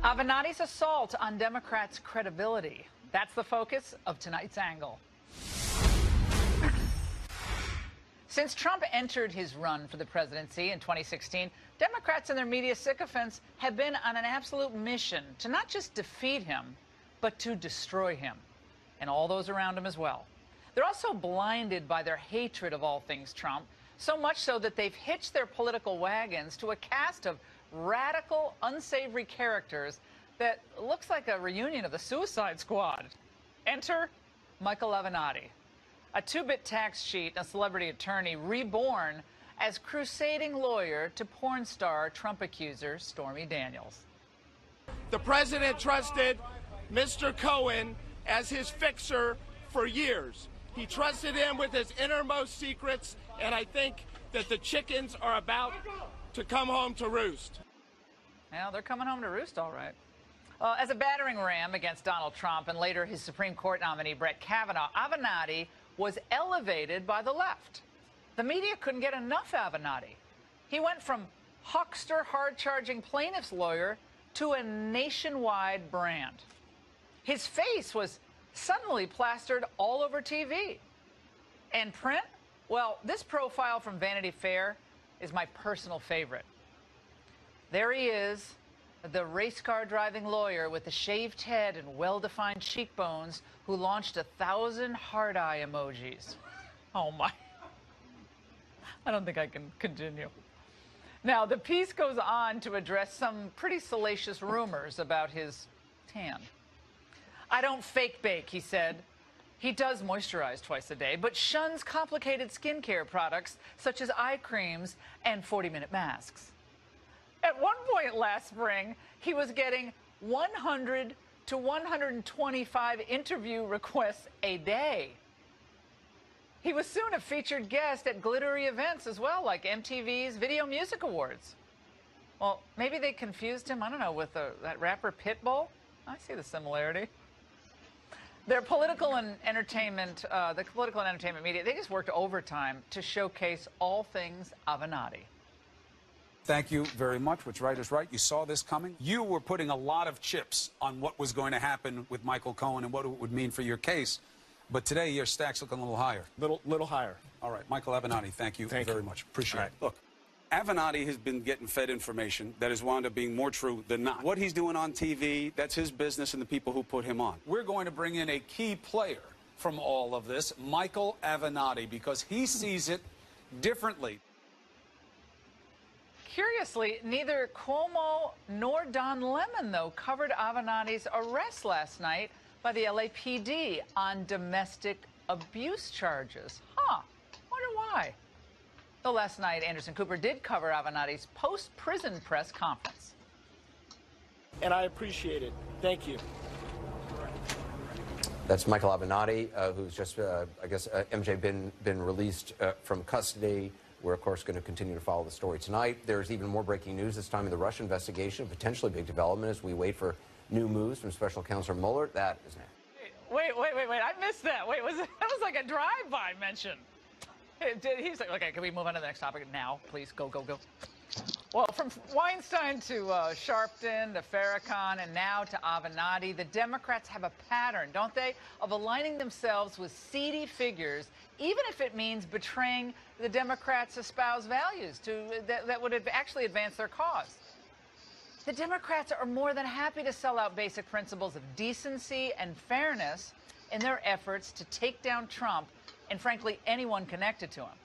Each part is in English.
Avenatti's assault on Democrats' credibility. That's the focus of tonight's angle. Since Trump entered his run for the presidency in 2016, Democrats and their media sycophants have been on an absolute mission to not just defeat him, but to destroy him, and all those around him as well. They're also blinded by their hatred of all things Trump, so much so that they've hitched their political wagons to a cast of radical, unsavory characters that looks like a reunion of the Suicide Squad. Enter Michael Avenatti, a two-bit tax cheat and a celebrity attorney reborn as crusading lawyer to porn star Trump accuser Stormy Daniels. The president trusted Mr. Cohen as his fixer for years. He trusted him with his innermost secrets, and I think that the chickens are about to come home to roost. Well, they're coming home to roost, all right. As a battering ram against Donald Trump and later his Supreme Court nominee Brett Kavanaugh, Avenatti was elevated by the left. The media couldn't get enough Avenatti. He went from huckster, hard-charging plaintiff's lawyer to a nationwide brand. His face was suddenly plastered all over TV. And print? Well, this profile from Vanity Fair is my personal favorite. There he is, the race car driving lawyer with the shaved head and well-defined cheekbones who launched 1,000 heart eye emojis. Oh my. I don't think I can continue. Now, the piece goes on to address some pretty salacious rumors about his tan. I don't fake bake, he said. He does moisturize twice a day, but shuns complicated skincare products such as eye creams and 40-minute masks. At one point last spring, he was getting 100 to 125 interview requests a day. He was soon a featured guest at glittery events as well, like MTV's Video Music Awards. Well, maybe they confused him, I don't know, with that rapper Pitbull? I see the similarity. Their political and entertainment, the political and entertainment media, they just worked overtime to showcase all things Avenatti. Thank you very much. What's right is right. You saw this coming. You were putting a lot of chips on what was going to happen with Michael Cohen and what it would mean for your case. But today, your stack's looking a little higher. Little higher. All right. Michael Avenatti, thank you very much. Appreciate it. Look, Avenatti has been getting fed information that has wound up being more true than not. What he's doing on TV, that's his business and the people who put him on. We're going to bring in a key player from all of this, Michael Avenatti, because he sees it differently. Curiously, neither Cuomo nor Don Lemon, though, covered Avenatti's arrest last night by the LAPD on domestic abuse charges. Wonder why. Though last night, Anderson Cooper did cover Avenatti's post-prison press conference. And I appreciate it. Thank you. That's Michael Avenatti, who's just, I guess, MJ, been released from custody. We're, of course, going to continue to follow the story tonight. There's even more breaking news this time in the Russia investigation, a potentially big development as we wait for new moves from Special Counsel Mueller. That is next. Wait. I missed that. Wait, that was like a drive-by mention. He's like, okay, can we move on to the next topic now? Please, go. Well, from Weinstein to Sharpton to Farrakhan and now to Avenatti, the Democrats have a pattern, don't they, of aligning themselves with seedy figures, even if it means betraying the Democrats' espoused values that would actually advance their cause. The Democrats are more than happy to sell out basic principles of decency and fairness in their efforts to take down Trump and, frankly, anyone connected to him.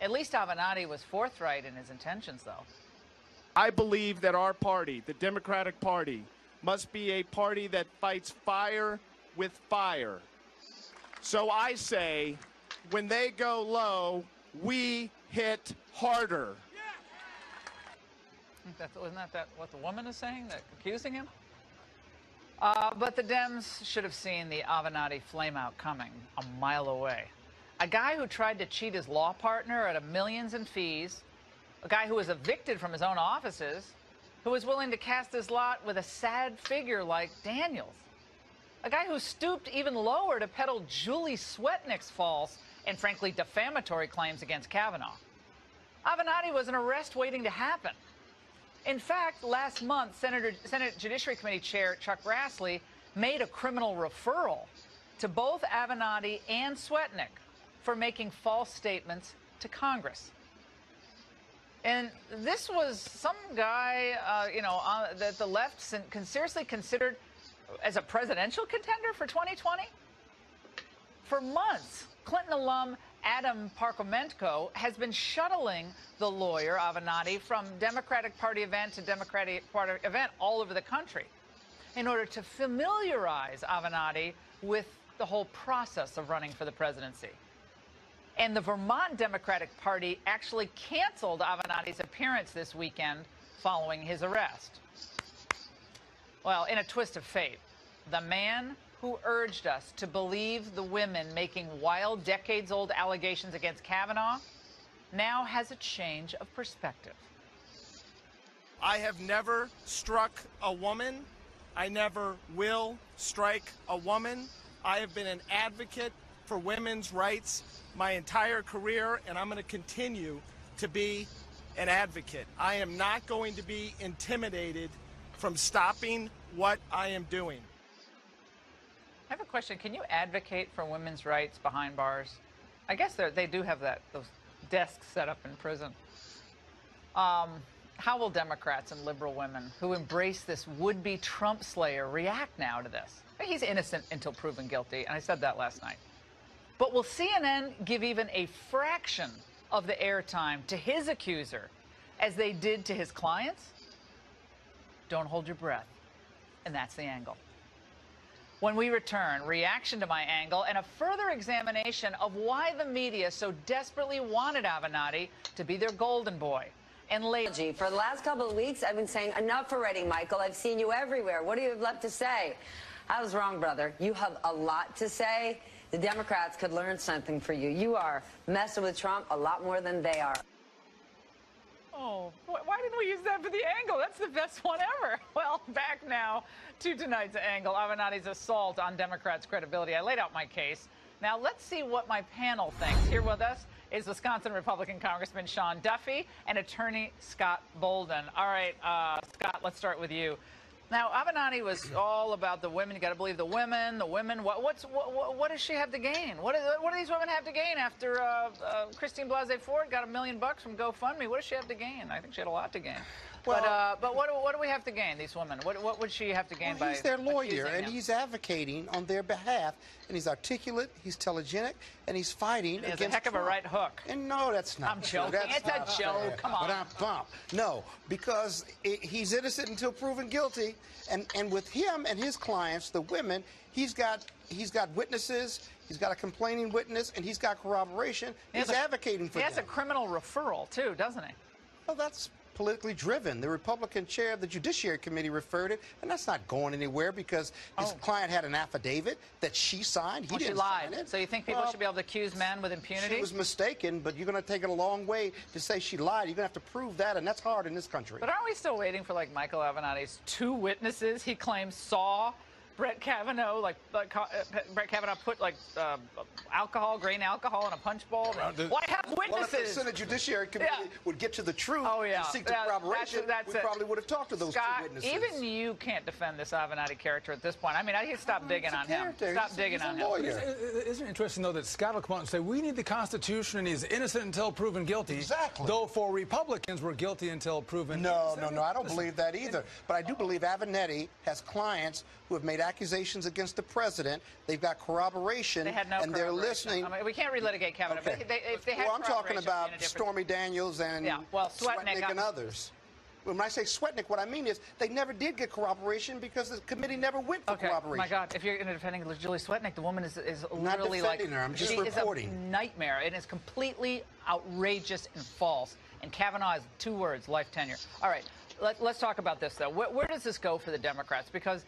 At least Avenatti was forthright in his intentions, though. I believe that our party, the Democratic Party, must be a party that fights fire with fire. So I say, when they go low, we hit harder. Isn't that what the woman is saying, accusing him? But the Dems should have seen the Avenatti flameout coming a mile away. A guy who tried to cheat his law partner out of millions in fees, a guy who was evicted from his own offices, who was willing to cast his lot with a sad figure like Daniels, a guy who stooped even lower to peddle Julie Swetnick's false and, frankly, defamatory claims against Kavanaugh. Avenatti was an arrest waiting to happen. In fact, last month, Senate Judiciary Committee Chair Chuck Grassley made a criminal referral to both Avenatti and Swetnick for making false statements to Congress. And this was some guy, that the left seriously considered as a presidential contender for 2020. For months, Clinton alum Adam Parkomenko has been shuttling the lawyer Avenatti from Democratic Party event to Democratic Party event all over the country in order to familiarize Avenatti with the whole process of running for the presidency. And the Vermont Democratic Party actually canceled Avenatti's appearance this weekend following his arrest. Well, in a twist of fate, the man who urged us to believe the women making wild, decades-old allegations against Kavanaugh now has a change of perspective. I have never struck a woman. I never will strike a woman. I have been an advocate for women's rights my entire career, and I'm going to continue to be an advocate. I am not going to be intimidated from stopping what I am doing. I have a question. Can you advocate for women's rights behind bars? I guess they do have those desks set up in prison. How will Democrats and liberal women who embrace this would-be Trump slayer react now to this? He's innocent until proven guilty, and I said that last night. But will CNN give even a fraction of the airtime to his accuser as they did to his clients? Don't hold your breath. And that's the angle. When we return, reaction to my angle and a further examination of why the media so desperately wanted Avenatti to be their golden boy. And later, for the last couple of weeks, I've been saying enough already, Michael. I've seen you everywhere. What do you have left to say? I was wrong, brother. You have a lot to say. The Democrats could learn something from you. You are messing with Trump a lot more than they are. Oh, why didn't we use that for the angle? That's the best one ever. Well, back now to tonight's angle, Avenatti's assault on Democrats' credibility. I laid out my case. Now let's see what my panel thinks. Here with us is Wisconsin Republican Congressman Sean Duffy and attorney Scott Bolden. All right, Scott, let's start with you. Now, Avenatti was all about the women. You got to believe the women. The women. What does she have to gain? What do these women have to gain after Christine Blasey Ford got $1 million from GoFundMe? What does she have to gain? I think she had a lot to gain. Well, but what do we have to gain? These women. What would she have to gain by? He's their lawyer, and he's advocating on their behalf, and he's articulate, he's telegenic, and he's fighting against a heck of a right hook. And no, that's not. I'm joking. It's a joke. Come on. No, because he's innocent until proven guilty, and with him and his clients, the women, he's got witnesses. He's got a complaining witness, and he's got corroboration. He's advocating for them. He has a criminal referral too, doesn't he? Well, that's politically driven. The Republican chair of the Judiciary Committee referred it, and that's not going anywhere because his client had an affidavit that she signed. He didn't sign it. So you think people should be able to accuse men with impunity? She was mistaken, but you're going to take it a long way to say she lied. You're going to have to prove that, and that's hard in this country. But aren't we still waiting for, like, Michael Avenatti's 2 witnesses he claims saw Brett Kavanaugh, Brett Kavanaugh put grain alcohol in a punch bowl? Why have witnesses? Well, if the Senate Judiciary Committee would get to the truth and seek the corroboration, we probably would have talked to those Scott, 2 witnesses. Even you can't defend this Avenatti character at this point. I mean, I can stop digging on him. Stop digging on him. Isn't it interesting, though, that Scott will come out and say, we need the Constitution, and he's innocent until proven guilty. Exactly. Though for Republicans, we're guilty until proven innocent. No, I don't believe that either. But I do believe Avenatti has clients who have made accusations against the president. They've got corroboration, and they're listening. I mean, we can't relitigate Kavanaugh, but if they had I'm talking about Stormy Daniels and Swetnick and others. When I say Swetnick, what I mean is they never did get corroboration because the committee never went for corroboration. My God, if you're defending Julie Swetnick, the woman is not literally defending her. I'm just reporting. Is a nightmare. It is completely outrageous and false. And Kavanaugh is 2 words: life tenure. All right, let's talk about this though. Where does this go for the Democrats? Because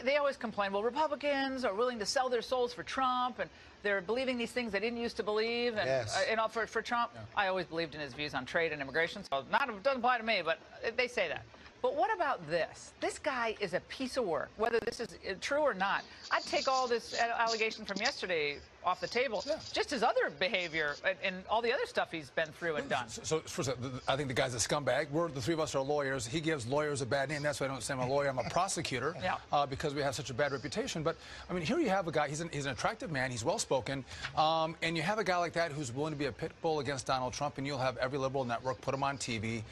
they always complain, well, Republicans are willing to sell their souls for Trump, and they're believing these things they didn't used to believe. And all for Trump, I always believed in his views on trade and immigration, so it doesn't apply to me, but they say that. But what about this? This guy is a piece of work, whether this is true or not. I'd take all this allegation from yesterday off the table. Yeah. Just his other behavior and all the other stuff he's been through and done. So first of all, I think the guy's a scumbag. The three of us are lawyers. He gives lawyers a bad name. That's why I don't say I'm a lawyer. I'm a prosecutor. Yeah. Because we have such a bad reputation. But, I mean, here you have a guy. He's an attractive man. He's well-spoken. And you have a guy like that who's willing to be a pit bull against Donald Trump, and you'll have every liberal network put him on TV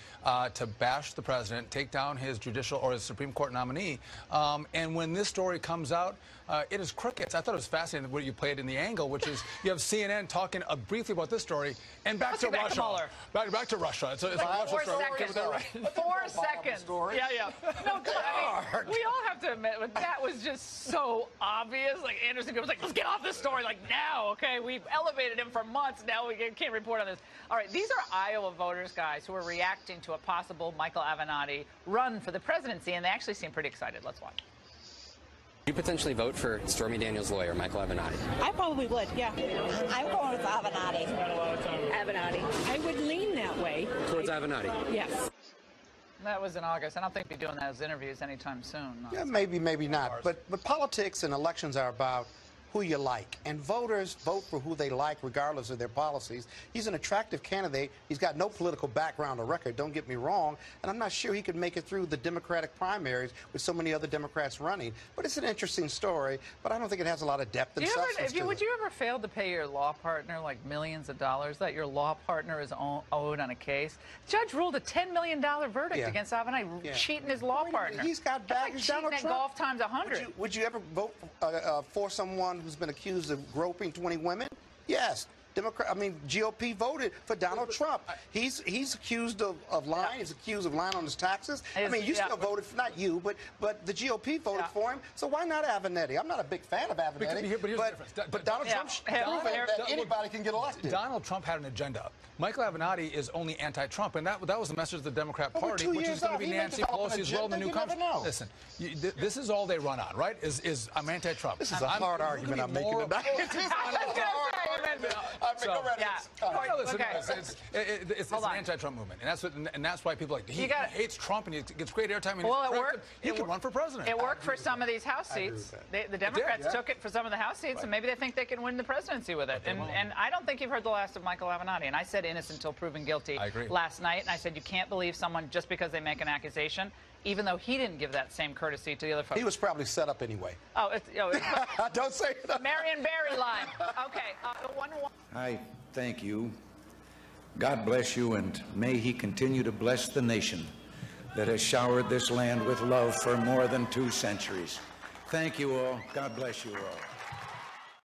to bash the president, take down his judicial or his Supreme Court nominee. And when this story comes out, it is crickets. I thought it was fascinating what you played in the angle, which is you have CNN talking briefly about this story and back to Russia. Back to Russia. It's like Russia 4 seconds. Right? 4 seconds. Yeah, yeah. No, I mean, we all have to admit that was just so obvious. Like Anderson was like, let's get off this story like now. Okay, we've elevated him for months. Now we can't report on this. All right, these are Iowa voters, guys, who are reacting to a possible Michael Avenatti run for the presidency, and they actually seem pretty excited. Let's watch. You potentially vote for Stormy Daniels' lawyer, Michael Avenatti? I probably would, yeah. I'm going with Avenatti. Avenatti. I would lean that way. Towards Avenatti? Yes. That was in August. I don't think we'll be doing those interviews anytime soon. No. Yeah, maybe, maybe not. But politics and elections are about who you like. And voters vote for who they like regardless of their policies. He's an attractive candidate. He's got no political background or record, don't get me wrong. And I'm not sure he could make it through the Democratic primaries with so many other Democrats running. But it's an interesting story, but I don't think it has a lot of depth and substance to it. Would you ever fail to pay your law partner like millions of dollars that your law partner is owed on a case? Judge ruled a $10 million verdict against Avenatti, cheating his law partner. He's got baggage. That's like cheating at golf times 100. Would you ever vote for someone who's been accused of groping 20 women? Yes. GOP voted for Donald Trump. He's accused of lying. He's accused of lying on his taxes. You still voted for, not you, but the GOP voted for him. So why not Avenatti? I'm not a big fan of Avenatti, but Donald Trump's proven that anybody can get elected. Donald Trump had an agenda. Michael Avenatti is only anti-Trump, and that was the message of the Democrat Party, which is going to be Nancy Pelosi as well in the new country. Listen, this is all they run on, right? Is I'm anti-Trump. This is a hard argument I'm making tonight. It's an anti-Trump movement, and that's why people he hates Trump, and he gets great airtime. And he can run for president. It worked for some of these House seats. The Democrats took it for some of the House seats, and maybe they think they can win the presidency with it. And I don't think you've heard the last of Michael Avenatti. And I said innocent until proven guilty last night, and I said you can't believe someone just because they make an accusation, even though he didn't give that same courtesy to the other folks. He was probably set up anyway. Oh, it's don't say it. Marion Barry line. Okay, I thank you. God bless you, and may he continue to bless the nation that has showered this land with love for more than 2 centuries. Thank you all. God bless you all.